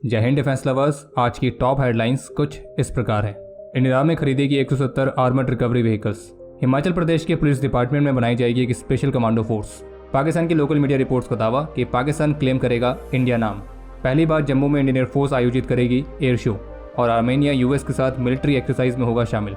जय Hind defence lovers. आज की टॉप हेडलाइंस कुछ इस प्रकार है। इंडिया आर्मी खरीदेगी 170 armoured recovery vehicles. Himachal Pradesh के पुलिस डिपार्टमेंट में बनाई जाएगी एक स्पेशल कमांडो फोर्स। पाकिस्तान की लोकल मीडिया रिपोर्ट्स का दावा कि पाकिस्तान क्लेम करेगा इंडिया नाम। पहली बार जम्मू में इंडियन एयरफोर्स आयोजित करेगी एयर शो और आर्मेनिया यूएस के साथ मिलिट्री एक्सरसाइज में होगा शामिल।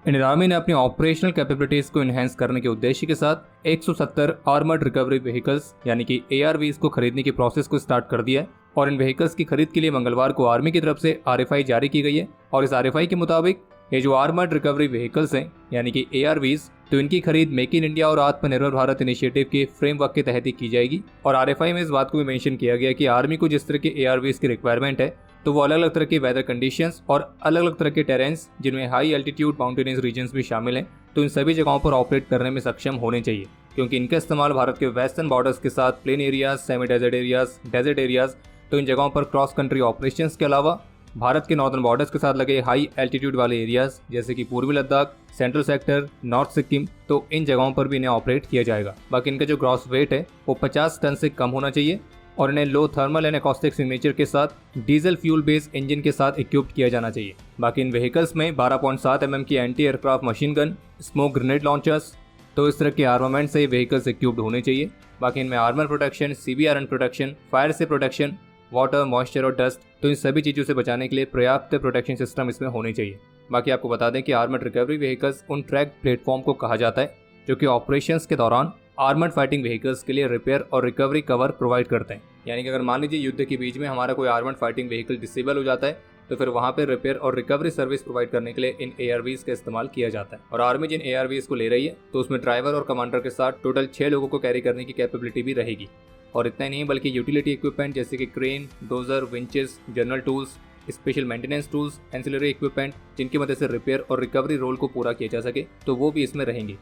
इंडियन आर्मी ने अपनी ऑपरेशनल कैपेबिलिटीज को इनहेंस करने के उद्देश्य के साथ 170 आर्मर्ड रिकवरी व्हीकल्स यानी कि ARVs को खरीदने की प्रोसेस को स्टार्ट कर दिया है और इन व्हीकल्स की खरीद के लिए मंगलवार को आर्मी की तरफ से RFI जारी की गई है। और इस RFI के मुताबिक ये जो आर्मर्ड रिकवरी व्हीकल्स हैं यानी कि ARVs, तो इनकी खरीद मेक इन इंडिया और आत्मनिर्भर भारत इनिशिएटिव के फ्रेमवर्क के तहत ही की जाएगी। और RFI में इस बात को भी मेंशन किया गया कि आर्मी को जिस तरह के ARVs की रिक्वायरमेंट है तो वो अलग अलग तरह के वेदर कंडीशंस और अलग अलग तरह के टेरेंस जिनमें हाई एल्टीट्यूड माउंटेनियस रीजन्स भी शामिल हैं, तो इन सभी जगहों पर ऑपरेट करने में सक्षम होने चाहिए, क्योंकि इनका इस्तेमाल भारत के वेस्टर्न बॉर्डर्स के साथ plain areas, semi desert areas, desert areas, तो इन जगहों पर क्रॉस कंट्री ऑपरेशंस के अलावा भारत के नॉर्दर्न बॉर्डर्स के साथ लगे हाई एल्टीट्यूड वाले एरियाज जैसे कि पूर्वी Ladakh, central sector, north Sikkim, तो इन जगहों पर भी इन्हें ऑपरेट किया जाएगा। बाकी इनका जो ग्रॉस वेट है वो 50 टन से कम होना चाहिए और इन्हें लो थर्मल एंड एकॉस्टिक सिग्नेचर के साथ डीजल फ्यूल बेस्ड इंजन के साथ इक्विप्ड किया जाना चाहिए। बाकी इन व्हीकल्स में 12.7 mm की anti aircraft machine gun, smoke grenade launchers, तो इस तरह के आर्मामेंट से व्हीकल्स इक्विप्ड होने चाहिए। बाकी इनमें armour protection, CBRN protection, fire से प्रोटेक्शन, वाटर, मॉइस्चर और डस्ट, तो इन सभी चीज़ों से बचाने के लिए पर्याप्त प्रोटेक्शन सिस्टम इसमें होने चाहिए। बाकी आपको बता दें कि आर्मर्ड रिकवरी व्हीकल्स उन ट्रैक प्लेटफॉर्म को कहा जाता है जो कि ऑपरेशंस के दौरान आर्मर्ड फाइटिंग व्हीकल्स के लिए रिपेयर और रिकवरी कवर प्रोवाइड करते हैं। यानी कि अगर मान लीजिए युद्ध के बीच में हमारा कोई आर्मर्ड फाइटिंग व्हीकल डिसेबल हो जाता है तो फिर वहाँ पे रिपेयर और रिकवरी सर्विस प्रोवाइड करने के लिए इन ARVs का इस्तेमाल किया जाता है। और आर्मी जिन ARVs को ले रही है तो उसमें ड्राइवर और कमांडर के साथ टोटल 6 लोगों को कैरी करने की कैपेबिलिटी भी रहेगी। और इतना ही नहीं बल्कि यूटिलिटी इक्विपमेंट जैसे कि crane, dozer, winches, general tools, special maintenance tools, ancillary equipment जिनकी मदद से रिपेयर और रिकवरी रोल को पूरा किया जा सके, तो वो भी इसमें रहेंगे।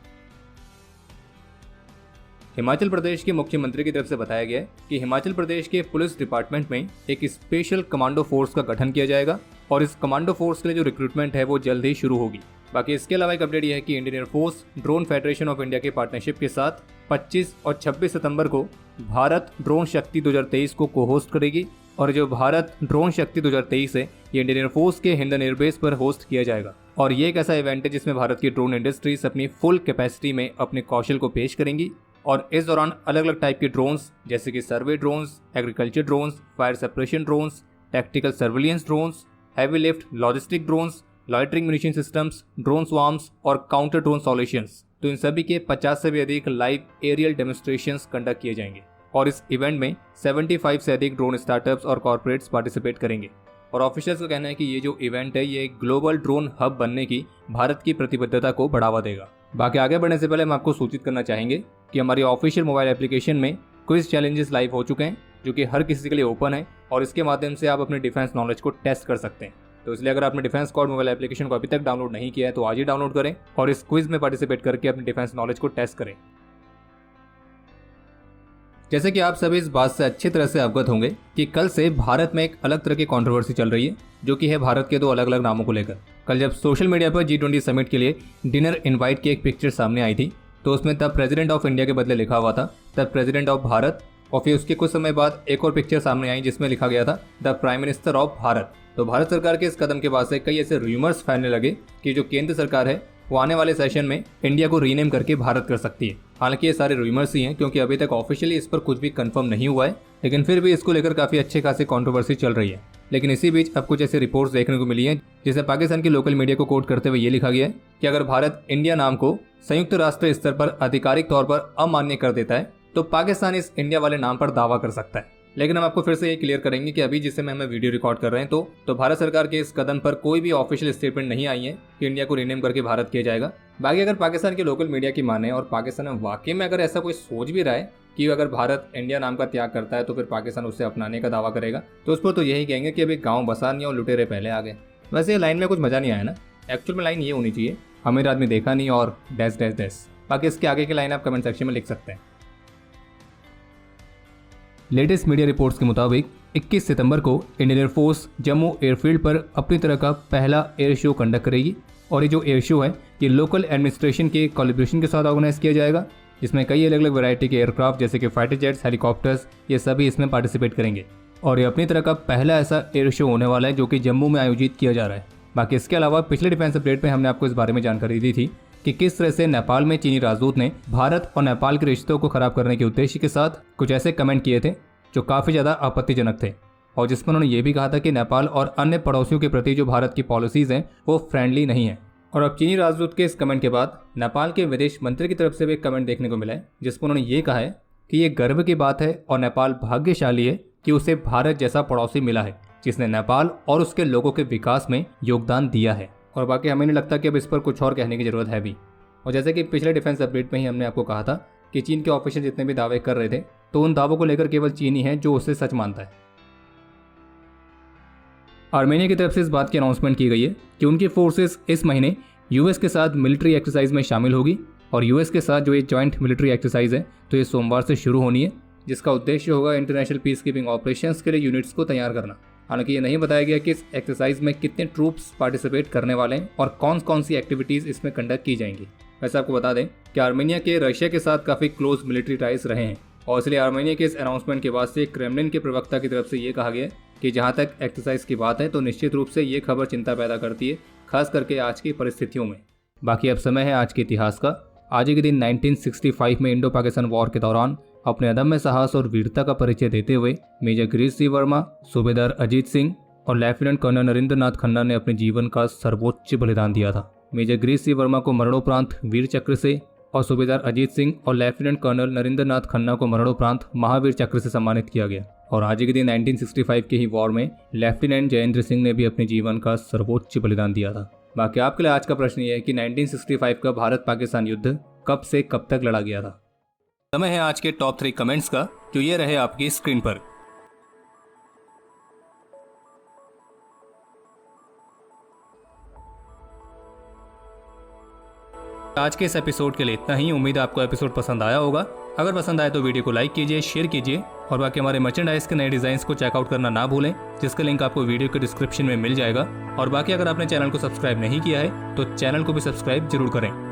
हिमाचल प्रदेश के मुख्यमंत्री की तरफ से बताया गया है कि हिमाचल प्रदेश के पुलिस डिपार्टमेंट में एक स्पेशल कमांडो फोर्स का गठन किया जाएगा और इस कमांडो फोर्स के लिए जो रिक्रूटमेंट है वो जल्द ही शुरू होगी। बाकी इसके अलावा एक अपडेट यह है कि Indian air force drone federation of India के पार्टनरशिप के साथ 25 और 26 सितंबर को भारत ड्रोन शक्ति 2023 को को-होस्ट करेगी। और जो भारत ड्रोन शक्ति 2023 है ये इंडियन एयरफोर्स के हिंडन एयरबेस पर होस्ट किया जाएगा। और ये एक ऐसा इवेंट है जिसमें भारत की ड्रोन इंडस्ट्रीज अपनी फुल कैपेसिटी में अपने कौशल को पेश करेंगी। और इस दौरान अलग अलग टाइप के ड्रोन्स जैसे कि survey drones, agriculture drones, fire separation drones, tactical surveillance drones, heavy lift logistic drones, loitering munition systems, drone swarms और काउंटर ड्रोन सॉल्यूशंस, तो इन सभी के 50 से भी अधिक लाइव एरियल डेमोन्स्ट्रेशंस कंडक्ट किए जाएंगे। और इस इवेंट में 75 से अधिक ड्रोन स्टार्टअप्स और कॉर्पोरेट्स पार्टिसिपेट करेंगे। और ऑफिशियल्स का कहना है कि ये जो इवेंट है ये एक ग्लोबल ड्रोन हब बनने की भारत की प्रतिबद्धता को बढ़ावा देगा। बाकी आगे बढ़ने से पहले हम आपको सूचित करना चाहेंगे कि हमारी ऑफिशियल मोबाइल एप्लीकेशन में क्विज चैलेंजेस लाइव हो चुके हैं जो कि हर किसी के लिए ओपन है और इसके माध्यम से आप अपने डिफेंस नॉलेज को टेस्ट कर सकते हैं। तो इसलिए अगर आपने डिफेंस स्क्वाड मोबाइल एप्लीकेशन को अभी तक डाउनलोड नहीं किया है तो आज ही डाउनलोड करें और इस क्विज में पार्टिसिपेट करके अपनी डिफेंस नॉलेज को टेस्ट करें। जैसे कि आप सभी इस बात से अच्छी तरह से अवगत होंगे कि कल से भारत में एक अलग तरह की कंट्रोवर्सी चल रही है जो कि है भारत के 2 अलग अलग नामों को लेकर। कल जब सोशल मीडिया पर G20 समिट के लिए डिनर इनवाइट की एक पिक्चर सामने आई थी तो उसमें तब प्रेसिडेंट ऑफ इंडिया के बदले लिखा हुआ था तब प्रेसिडेंट ऑफ भारत, और फिर उसके कुछ समय बाद एक और पिक्चर सामने आई जिसमें लिखा गया था the prime minister of Bharat. तो भारत सरकार के इस कदम के बाद से कई ऐसे रूमर्स फैलने लगे कि जो केंद्र सरकार है वो आने वाले सेशन में इंडिया को रीनेम करके भारत कर सकती है। हालांकि ये सारे रूमर्स ही हैं क्योंकि अभी तक ऑफिशियली इस पर कुछ भी कंफर्म नहीं हुआ है, लेकिन फिर भी इसको लेकर काफ़ी अच्छे खासी कंट्रोवर्सी चल रही है। लेकिन इसी बीच अब कुछ ऐसे रिपोर्ट्स देखने को मिली हैं जिसे पाकिस्तान की लोकल मीडिया को कोट करते हुए ये लिखा गया है कि अगर भारत इंडिया नाम को संयुक्त राष्ट्र स्तर पर आधिकारिक तौर पर अमान्य कर देता है तो पाकिस्तान इस इंडिया वाले नाम पर दावा कर सकता है। लेकिन हम आपको फिर से ये क्लियर करेंगे कि अभी जिस समय हमें वीडियो रिकॉर्ड कर रहे हैं तो भारत सरकार के इस कदम पर कोई भी ऑफिशियल स्टेटमेंट नहीं आई है कि इंडिया को रीनेम करके भारत किया जाएगा। बाकी अगर पाकिस्तान के लोकल मीडिया की माने और पाकिस्तान में वाकई में अगर ऐसा कोई सोच भी रहा है कि अगर भारत इंडिया नाम का त्याग करता है तो फिर पाकिस्तान उसे अपनाने का दावा करेगा, तो उस पर तो यही कहेंगे कि अभी गाँव बसा नहीं और लुटेरे पहले आ गए। वैसे लाइन में कुछ मजा नहीं आया ना, एक्चुअल में लाइन ये होनी चाहिए अमीर आदमी देखा नहीं और डैश डैश डैश। बाकी इसके आगे की लाइन आप कमेंट सेक्शन में लिख सकते हैं। लेटेस्ट मीडिया रिपोर्ट्स के मुताबिक 21 सितंबर को इंडियन एयरफोर्स जम्मू एयरफील्ड पर अपनी तरह का पहला एयर शो कंडक्ट करेगी। और ये जो एयर शो है ये लोकल एडमिनिस्ट्रेशन के कोलैबोरेशन के साथ ऑर्गेनाइज किया जाएगा, जिसमें कई अलग अलग वैरायटी के एयरक्राफ्ट जैसे कि फाइटर जेट्स, हेलीकॉप्टर्स, ये सभी इसमें पार्टिसिपेट करेंगे। और ये अपनी तरह का पहला ऐसा एयर शो होने वाला है जो कि जम्मू में आयोजित किया जा रहा है। बाकी इसके अलावा पिछले डिफेंस अपडेट में हमने आपको इस बारे में जानकारी दी थी कि किस तरह से नेपाल में चीनी राजदूत ने भारत और नेपाल के रिश्तों को खराब करने के उद्देश्य के साथ कुछ ऐसे कमेंट किए थे जो काफ़ी ज़्यादा आपत्तिजनक थे, और जिसमें उन्होंने ये भी कहा था कि नेपाल और अन्य पड़ोसियों के प्रति जो भारत की पॉलिसीज़ हैं वो फ्रेंडली नहीं है। और अब चीनी राजदूत के इस कमेंट के बाद नेपाल के विदेश मंत्री की तरफ से भी एक कमेंट देखने को मिला है, जिसमें उन्होंने ये कहा है कि ये गर्व की बात है और नेपाल भाग्यशाली है कि उसे भारत जैसा पड़ोसी मिला है जिसने नेपाल और उसके लोगों के विकास में योगदान दिया है। और बाकी हमें नहीं लगता कि अब इस पर कुछ और कहने की जरूरत है भी। और जैसे कि पिछले डिफेंस अपडेट में ही हमने आपको कहा था कि चीन के ऑफिशियल जितने भी दावे कर रहे थे तो उन दावों को लेकर केवल चीन ही है जो उसे सच मानता है। आर्मेनिया की तरफ से इस बात की अनाउंसमेंट की गई है कि उनकी फोर्सेस इस महीने यूएस के साथ मिलिट्री एक्सरसाइज में शामिल होगी। और यूएस के साथ जो ये जॉइंट मिलिट्री एक्सरसाइज है तो ये सोमवार से शुरू होनी है, जिसका उद्देश्य होगा इंटरनेशनल पीस कीपिंग ऑपरेशंस के लिए यूनिट्स को तैयार करना। हालांकि ये नहीं बताया गया कि इस एक्सरसाइज में कितने ट्रूप्स पार्टिसिपेट करने वाले हैं और कौन कौन सी एक्टिविटीज़ इसमें कंडक्ट की जाएंगी। वैसे आपको बता दें कि आर्मेनिया के रशिया के साथ काफ़ी क्लोज मिलिट्री टाइज रहे हैं, और इसलिए आर्मेनिया के इस अनाउंसमेंट के बाद से क्रेमलिन के प्रवक्ता की तरफ से ये कहा गया कि जहाँ तक एक्सरसाइज की बात है तो निश्चित रूप से ये खबर चिंता पैदा करती है, खास करके आज की परिस्थितियों में। बाकी अब समय है आज के इतिहास का। आज के दिन 1965 में इंडो पाकिस्तान वॉर के दौरान अपने अदम्य साहस और वीरता का परिचय देते हुए मेजर गिरीश सिंह वर्मा, सूबेदार अजीत सिंह और लेफ्टिनेंट कर्नल नरेंद्र नाथ खन्ना ने अपने जीवन का सर्वोच्च बलिदान दिया था। मेजर गिरीश सिंह वर्मा को मरणोपरांत वीर चक्र से और सूबेदार अजीत सिंह और लेफ्टिनेंट कर्नल नरेंद्र नाथ खन्ना को मरणोपरांत महावीर चक्र से सम्मानित किया गया। और आज के दिन 1965 के ही वॉर में लेफ्टिनेंट जयेंद्र सिंह ने भी अपने जीवन का सर्वोच्च बलिदान दिया था। बाकी आपके लिए आज का प्रश्न ये है कि 1965 का भारत पाकिस्तान युद्ध कब से कब तक लड़ा गया था। समय है आज के टॉप 3 कमेंट्स का, जो ये रहे आपकी स्क्रीन पर। आज के इस एपिसोड के लिए इतना ही। उम्मीद है आपको एपिसोड पसंद आया होगा। अगर पसंद आए तो वीडियो को लाइक कीजिए, शेयर कीजिए, और बाकी हमारे मर्चेंडाइज के नए डिजाइन्स को चेकआउट करना ना भूलें, जिसका लिंक आपको वीडियो के डिस्क्रिप्शन में मिल जाएगा। और बाकी अगर आपने चैनल को सब्सक्राइब नहीं किया है तो चैनल को भी सब्सक्राइब जरूर करें।